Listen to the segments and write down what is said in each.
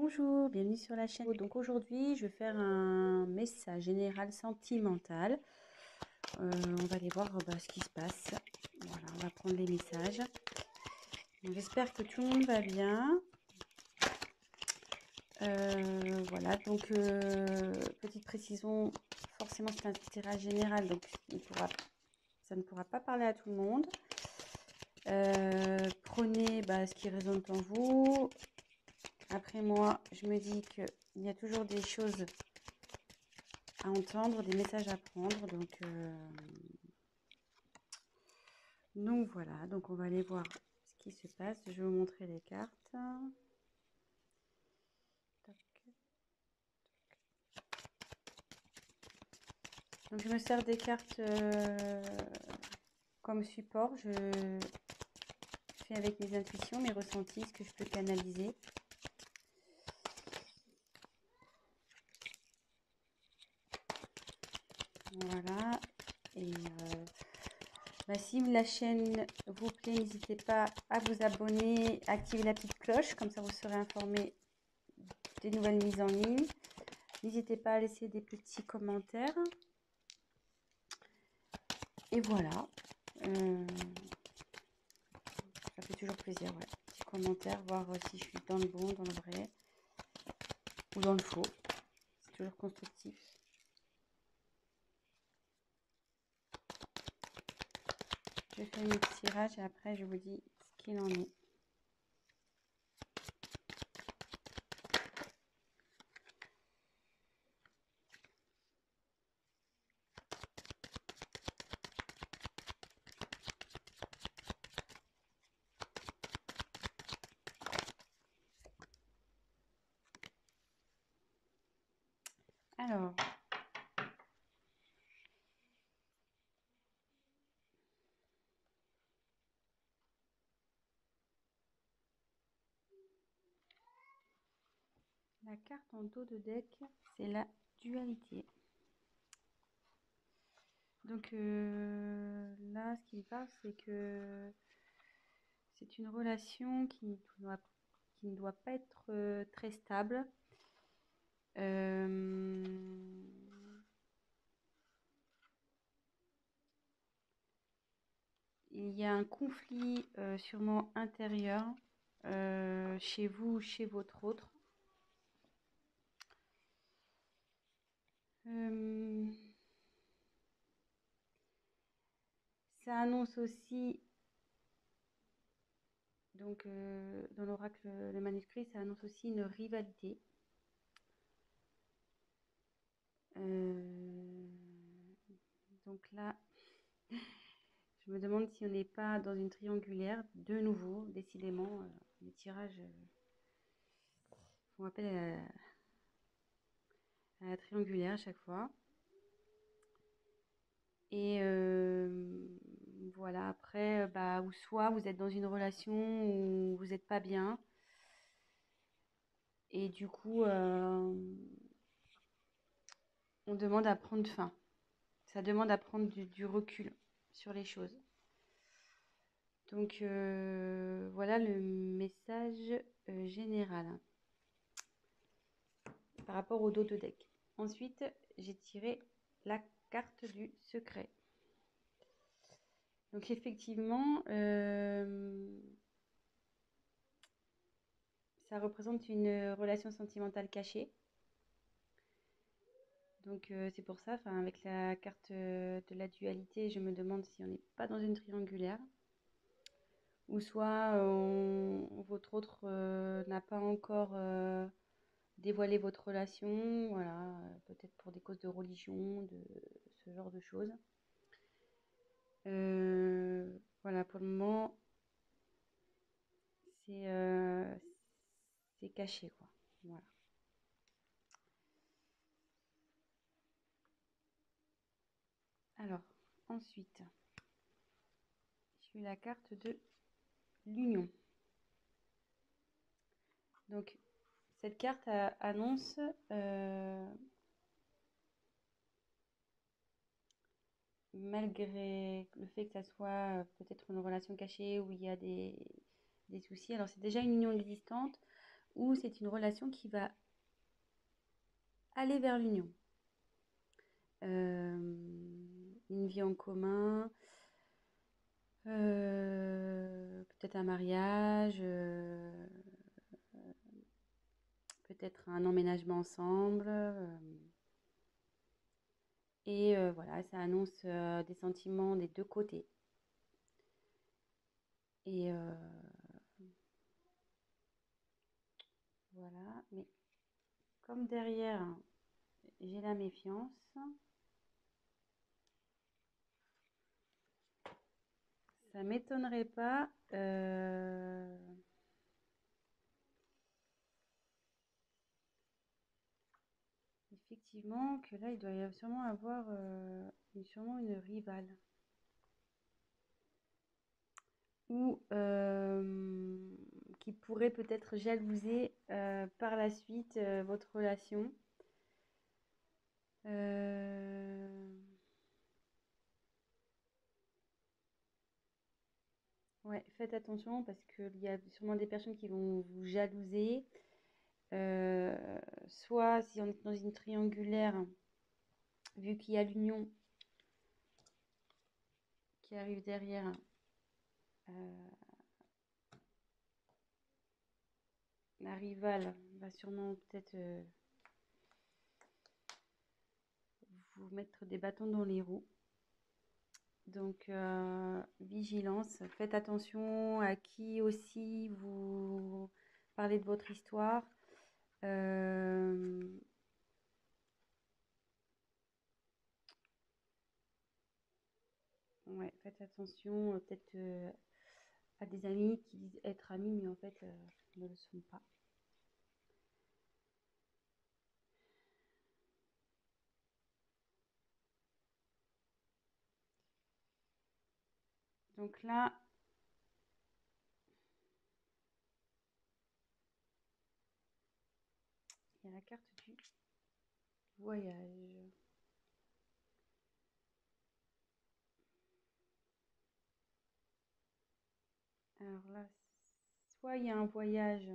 Bonjour, bienvenue sur la chaîne. Donc aujourd'hui, je vais faire un message général sentimental. On va aller voir ce qui se passe. Voilà, on va prendre les messages. J'espère que tout le monde va bien. Voilà, donc petite précision, forcément c'est un tirage général, donc ça ne pourra pas parler à tout le monde. Prenez ce qui résonne en vous. Après moi, je me dis qu'il y a toujours des choses à entendre, des messages à prendre. Donc voilà, donc on va aller voir ce qui se passe. Je vais vous montrer les cartes. Donc je me sers des cartes comme support. Je fais avec mes intuitions, mes ressentis, ce que je peux canaliser. Voilà. Et si la chaîne vous plaît, n'hésitez pas à vous abonner, à activer la petite cloche, comme ça vous serez informé des nouvelles mises en ligne. N'hésitez pas à laisser des petits commentaires. Et voilà. Ça fait toujours plaisir, ouais. Petits commentaires, voir si je suis dans le bon, dans le vrai, ou dans le faux. C'est toujours constructif. Je fais mes petits tirages et après je vous dis ce qu'il en est. Alors, la carte en dos de deck, c'est la dualité. Donc là, ce qui me parle, c'est que c'est une relation qui ne doit pas être très stable. Il y a un conflit sûrement intérieur chez vous, chez votre autre. Ça annonce aussi, donc dans l'oracle, le manuscrit, ça annonce aussi une rivalité. Donc là, je me demande si on n'est pas dans une triangulaire, de nouveau, décidément, les tirages font appel à la triangulaire à chaque fois. Et voilà, après, ou soit vous êtes dans une relation où vous n'êtes pas bien, et du coup, on demande à prendre fin. Ça demande à prendre du recul sur les choses. Donc voilà le message général par rapport au dos de deck. Ensuite, j'ai tiré la carte du secret. Donc effectivement, ça représente une relation sentimentale cachée. Donc c'est pour ça, avec la carte de la dualité, je me demande si on n'est pas dans une triangulaire. Ou soit votre autre n'a pas encore dévoilé votre relation, voilà, peut-être pour des causes de religion, de ce genre de choses. Voilà, pour le moment, c'est caché, quoi. Voilà. Alors, ensuite, j'ai eu la carte de l'union. Donc, cette carte annonce malgré le fait que ça soit peut-être une relation cachée où il y a des soucis. Alors, c'est déjà une union existante ou c'est une relation qui va aller vers l'union. Une vie en commun, peut-être un mariage, peut-être un emménagement ensemble. Et voilà, ça annonce des sentiments des deux côtés. Et voilà, mais comme derrière, j'ai la méfiance, ça m'étonnerait pas effectivement que là, il doit y sûrement avoir sûrement une rivale. Ou qui pourrait peut-être jalouser par la suite votre relation. Ouais, faites attention parce qu'il y a sûrement des personnes qui vont vous jalouser. Euh, Soit si on est dans une triangulaire, vu qu'il y a l'union qui arrive derrière, euh, la rivale va sûrement peut-être vous mettre des bâtons dans les roues. Donc, vigilance, faites attention à qui aussi vous parlez de votre histoire. Ouais, faites attention peut-être à des amis qui disent être amis, mais en fait ne le sont pas. Donc là, il y a la carte du voyage. Alors là, soit il y a un voyage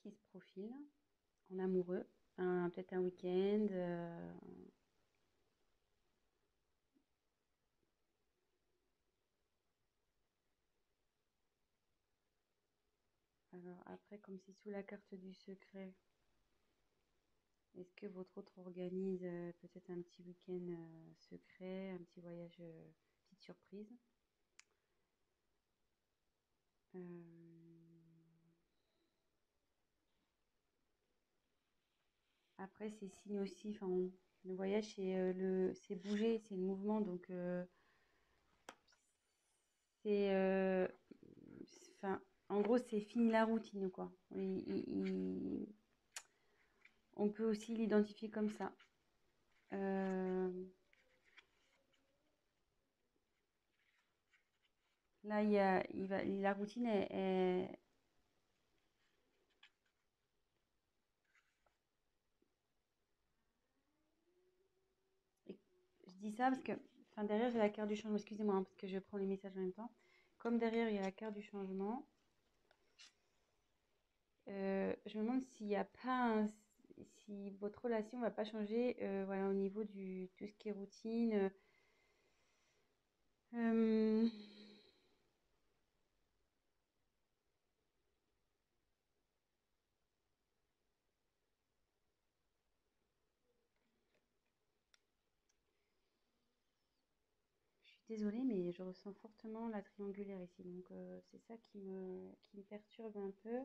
qui se profile en amoureux, peut-être un week-end. Alors après, comme c'est sous la carte du secret, est-ce que votre autre organise peut-être un petit week-end secret, un petit voyage, petite surprise? Euh, Après, c'est signe aussi, enfin, le voyage, c'est bouger, c'est le mouvement, donc c'est, enfin, en gros, c'est fini la routine, quoi. On peut aussi l'identifier comme ça. Euh, Là, la routine je dis ça parce que, enfin, derrière, j'ai la carte du changement. Excusez-moi, hein, parce que je prends les messages en même temps. Comme derrière, il y a la carte du changement, je me demande s'il n'y a pas si votre relation va pas changer, voilà, au niveau du tout ce qui est routine. Euh, je suis désolée, mais je ressens fortement la triangulaire ici, donc c'est ça qui me perturbe un peu.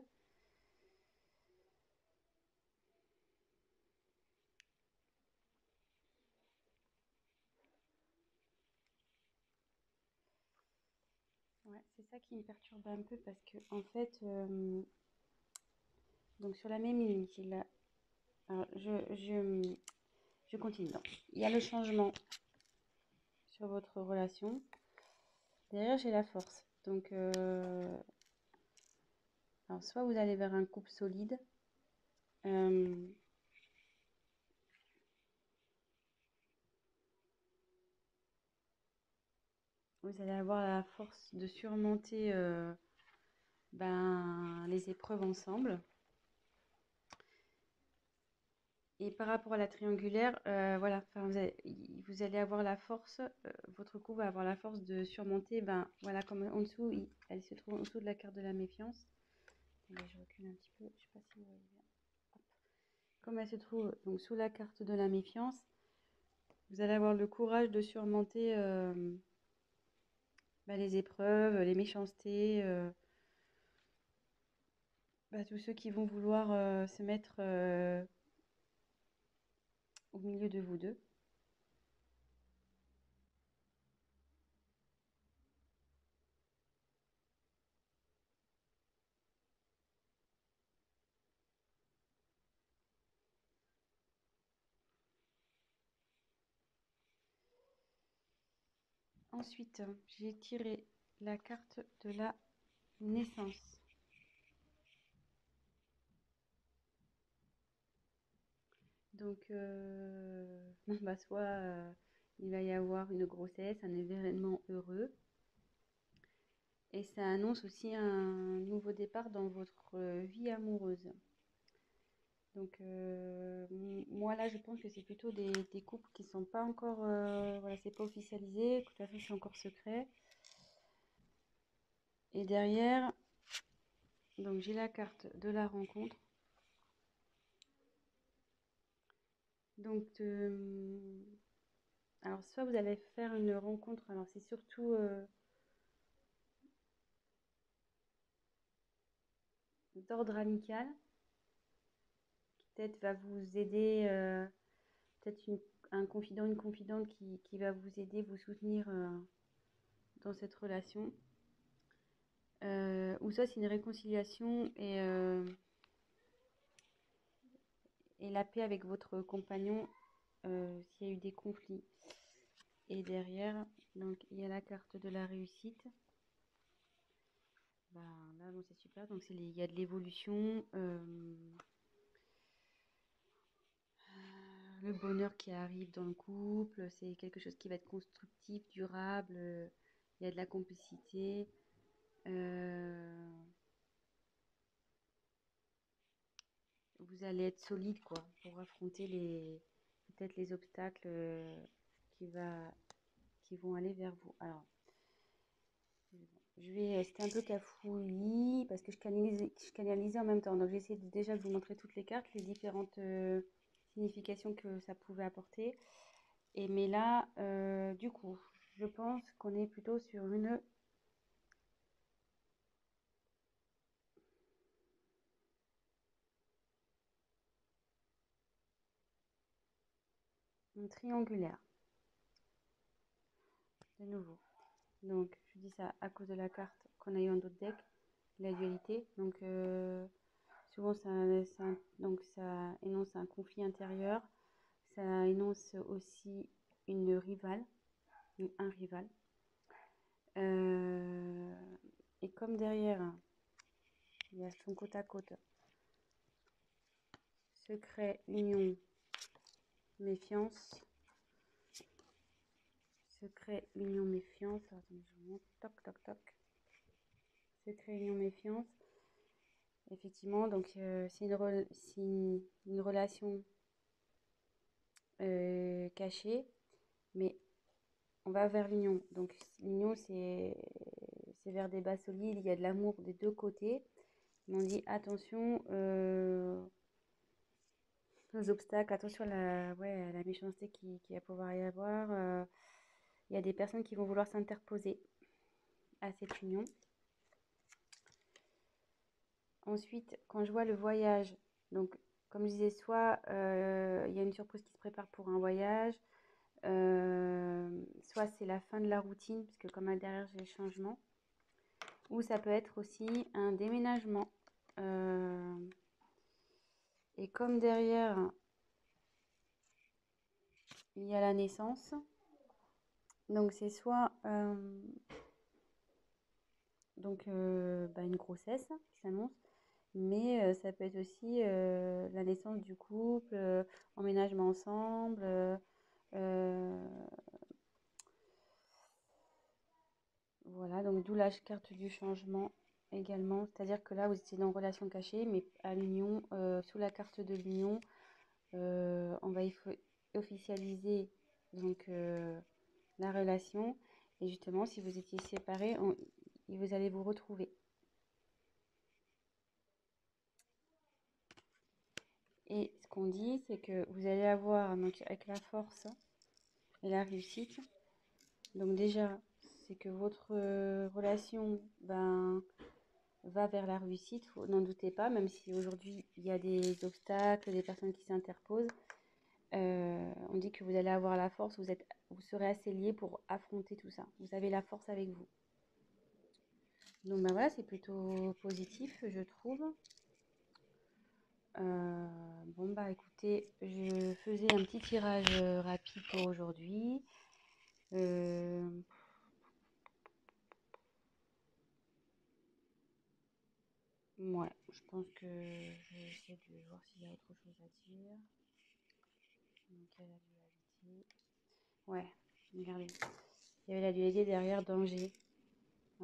Ouais, c'est ça qui me perturbe un peu parce que en fait, donc sur la même ligne, alors, je continue. Donc, il y a le changement sur votre relation. Derrière, j'ai la force. Donc, alors, soit vous allez vers un couple solide. euh, vous allez avoir la force de surmonter les épreuves ensemble. Et par rapport à la triangulaire, voilà, vous allez avoir la force, votre couple va avoir la force de surmonter, voilà, comme en dessous, elle se trouve en dessous de la carte de la méfiance. Attendez, je recule un petit peu, je sais pas si vous voyez bien. Hop. Comme elle se trouve donc sous la carte de la méfiance, vous allez avoir le courage de surmonter les épreuves, les méchancetés, tous ceux qui vont vouloir se mettre au milieu de vous deux. Ensuite, j'ai tiré la carte de la naissance. Donc, soit il va y avoir une grossesse, un événement heureux. Et ça annonce aussi un nouveau départ dans votre vie amoureuse. Donc, moi là, je pense que c'est plutôt des couples qui sont pas encore, voilà, c'est pas officialisé, de toute façon, c'est encore secret. Et derrière, donc j'ai la carte de la rencontre. Donc, alors soit vous allez faire une rencontre, alors c'est surtout d'ordre amical, qui peut-être va vous aider, peut-être un confident, une confidente qui va vous aider, vous soutenir dans cette relation. Ou ça, c'est une réconciliation et la paix avec votre compagnon s'il y a eu des conflits. Et derrière, donc il y a la carte de la réussite. Là, bon, c'est super. Donc il y a de l'évolution, le bonheur qui arrive dans le couple. C'est quelque chose qui va être constructif, durable. Il y a de la complicité. Vous allez être solide quoi pour affronter peut-être les obstacles qui vont aller vers vous. Alors, c'était un peu cafouillis parce que je canalisais en même temps. Donc, j'ai essayé déjà de vous montrer toutes les cartes, les différentes significations que ça pouvait apporter. Mais là, du coup, je pense qu'on est plutôt sur une triangulaire, de nouveau. Donc, je dis ça à cause de la carte qu'on a eu en d'autres decks, la dualité. Donc, souvent, ça énonce un conflit intérieur. Ça énonce aussi une rivale, ou un rival. Et comme derrière, il y a son côte à côte, secret, union, méfiance. Secret, union, méfiance. Attendez, je vous montre. Toc, toc, toc. Secret, union, méfiance. Effectivement, donc c'est une relation cachée, mais on va vers l'union. Donc l'union, c'est vers des bases solides, il y a de l'amour des deux côtés. Mais on dit attention aux obstacles, attention à la méchanceté qui va pouvoir y avoir. Il y a des personnes qui vont vouloir s'interposer à cette union. Ensuite, quand je vois le voyage, donc comme je disais, soit il y a une surprise qui se prépare pour un voyage, soit c'est la fin de la routine, puisque comme derrière j'ai le changement, ou ça peut être aussi un déménagement. Et comme derrière il y a la naissance, donc c'est soit une grossesse qui s'annonce, mais ça peut être aussi la naissance du couple, emménagement ensemble, donc d'où la carte du changement également. C'est-à-dire que là, vous étiez dans relation cachée, mais à l'union, sous la carte de l'union, on va officialiser donc la relation. Et justement, si vous étiez séparés, vous allez vous retrouver. Et ce qu'on dit, c'est que vous allez avoir, donc avec la force et la réussite, donc déjà, c'est que votre relation va vers la réussite, n'en doutez pas, même si aujourd'hui il y a des obstacles, des personnes qui s'interposent. On dit que vous allez avoir la force, vous serez assez liés pour affronter tout ça. Vous avez la force avec vous. Donc bah voilà, c'est plutôt positif, je trouve. Bon bah écoutez, je faisais un petit tirage rapide pour aujourd'hui. Ouais, je pense que je vais essayer de voir s'il y a autre chose à dire. Donc il y a la dualité. Ouais, regardez. Il y avait la dualité derrière danger.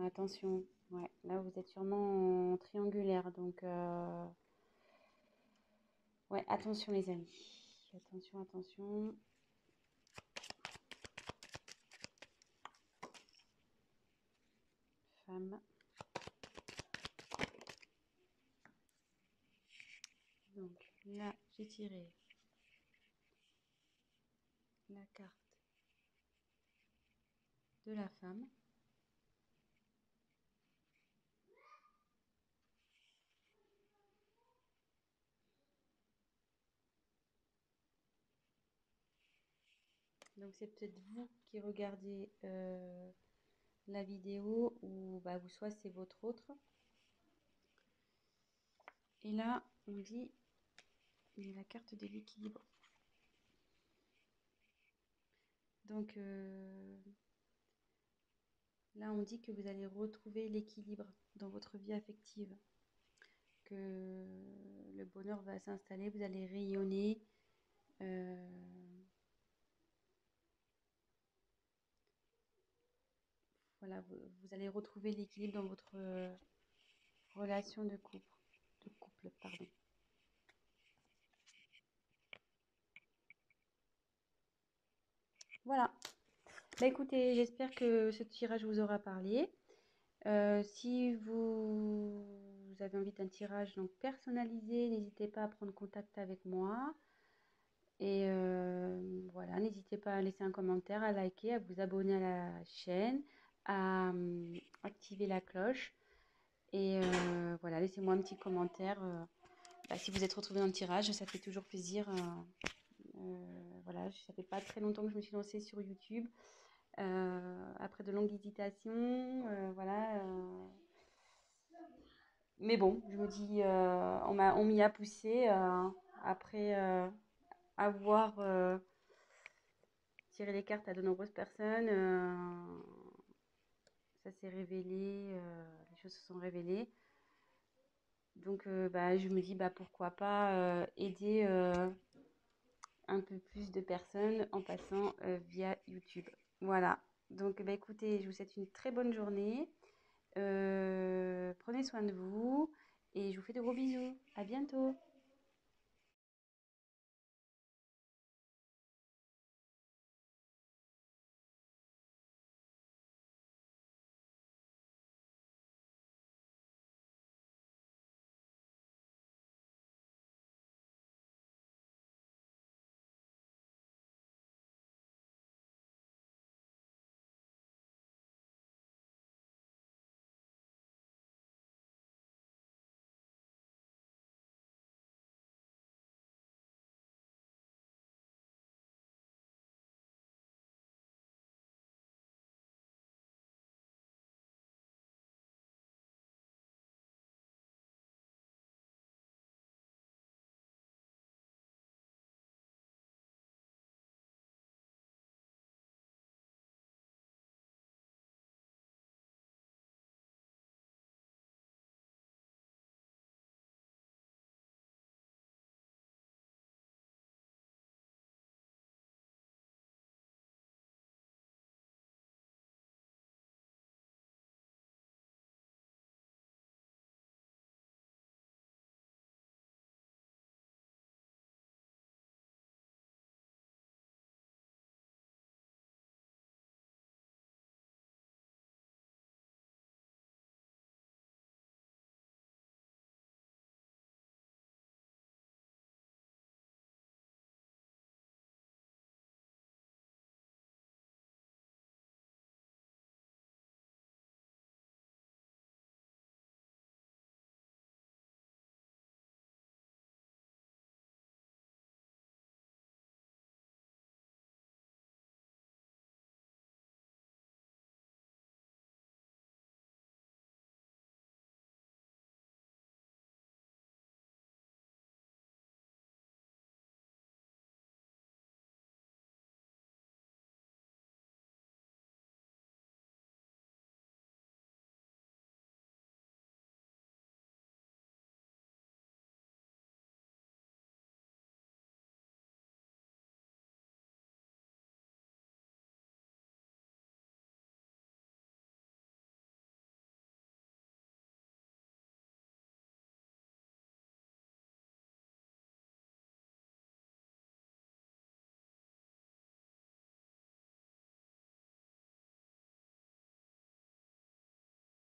Attention. Ouais, là vous êtes sûrement en triangulaire, donc ouais, attention les amis. Attention, attention. Femme. Donc là, j'ai tiré la carte de la femme. Donc c'est peut-être vous qui regardez la vidéo ou bah, soit c'est votre autre. Et là, on dit il y a la carte de l'équilibre. Donc là, on dit que vous allez retrouver l'équilibre dans votre vie affective, que le bonheur va s'installer, vous allez rayonner. Voilà, vous allez retrouver l'équilibre dans votre relation de couple, pardon. Voilà. Bah écoutez, j'espère que ce tirage vous aura parlé. Si vous avez envie d'un tirage donc personnalisé, n'hésitez pas à prendre contact avec moi. Et voilà, n'hésitez pas à laisser un commentaire, à liker, à vous abonner à la chaîne, à activer la cloche. Et voilà, laissez-moi un petit commentaire. Si vous êtes retrouvé dans le tirage, ça fait toujours plaisir. Voilà, ça fait pas très longtemps que je me suis lancée sur YouTube. Après de longues hésitations, voilà. Mais bon, je me dis, on m'y a poussé après avoir tiré les cartes à de nombreuses personnes. Ça s'est révélé, les choses se sont révélées. Donc, je me dis, pourquoi pas aider un peu plus de personnes en passant via YouTube. Voilà. Donc, écoutez, je vous souhaite une très bonne journée. Prenez soin de vous et je vous fais de gros bisous. À bientôt.